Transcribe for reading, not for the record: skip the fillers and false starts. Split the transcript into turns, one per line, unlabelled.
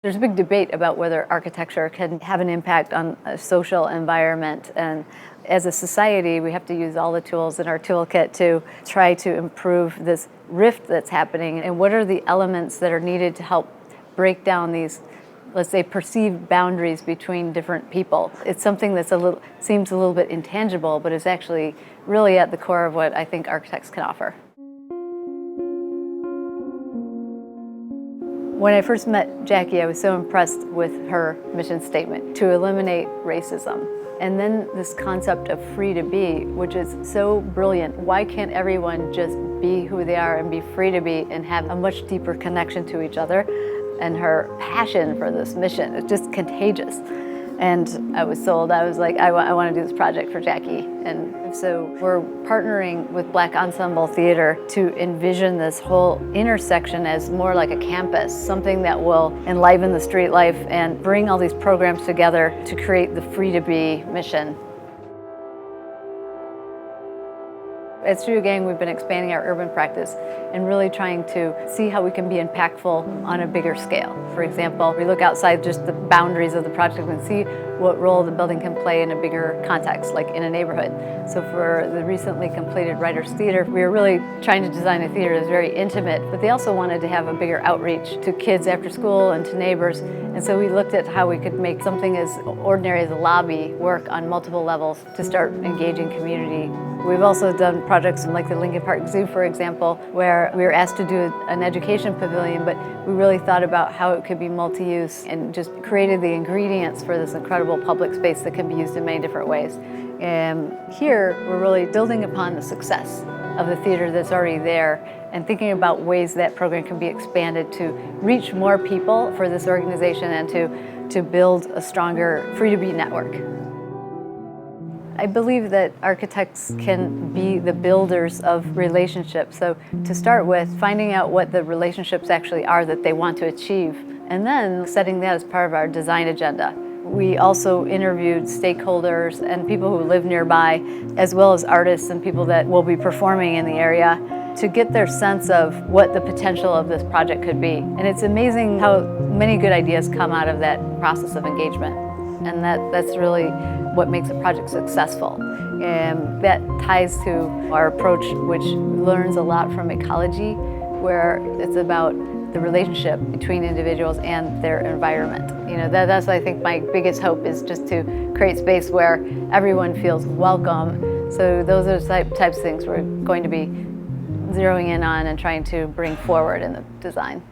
There's a big debate about whether architecture can have an impact on a social environment, and as a society we have to use all the tools in our toolkit to try to improve this rift that's happening. And what are the elements that are needed to help break down these, let's say, perceived boundaries between different people? It's something that's seems a little bit intangible, but is actually really at the core of what I think architects can offer. When I first met Jackie, I was so impressed with her mission statement, to eliminate racism. And then this concept of free to be, which is so brilliant. Why can't everyone just be who they are and be free to be and have a much deeper connection to each other? And her passion for this mission is just contagious. And I was sold. I was like, I want to do this project for Jackie. And so we're partnering with Black Ensemble Theater to envision this whole intersection as more like a campus, something that will enliven the street life and bring all these programs together to create the Free to Be mission. At Studio Gang, we've been expanding our urban practice and really trying to see how we can be impactful on a bigger scale. For example, we look outside just the boundaries of the project and see what role the building can play in a bigger context, like in a neighborhood. So for the recently completed Writers Theater, we were really trying to design a theater that's very intimate, but they also wanted to have a bigger outreach to kids after school and to neighbors. And so we looked at how we could make something as ordinary as a lobby work on multiple levels to start engaging community. We've also done projects like the Lincoln Park Zoo, for example, where we were asked to do an education pavilion, but we really thought about how it could be multi-use and just created the ingredients for this incredible public space that can be used in many different ways. And here, we're really building upon the success of the theater that's already there and thinking about ways that program can be expanded to reach more people for this organization and to build a stronger Free to Be network. I believe that architects can be the builders of relationships. So to start with, finding out what the relationships actually are that they want to achieve, and then setting that as part of our design agenda. We also interviewed stakeholders and people who live nearby, as well as artists and people that will be performing in the area, to get their sense of what the potential of this project could be. And it's amazing how many good ideas come out of that process of engagement. And that's really what makes a project successful. And that ties to our approach, which learns a lot from ecology, where it's about the relationship between individuals and their environment. You know, that's I think my biggest hope is just to create space where everyone feels welcome. So those are the types of things we're going to be zeroing in on and trying to bring forward in the design.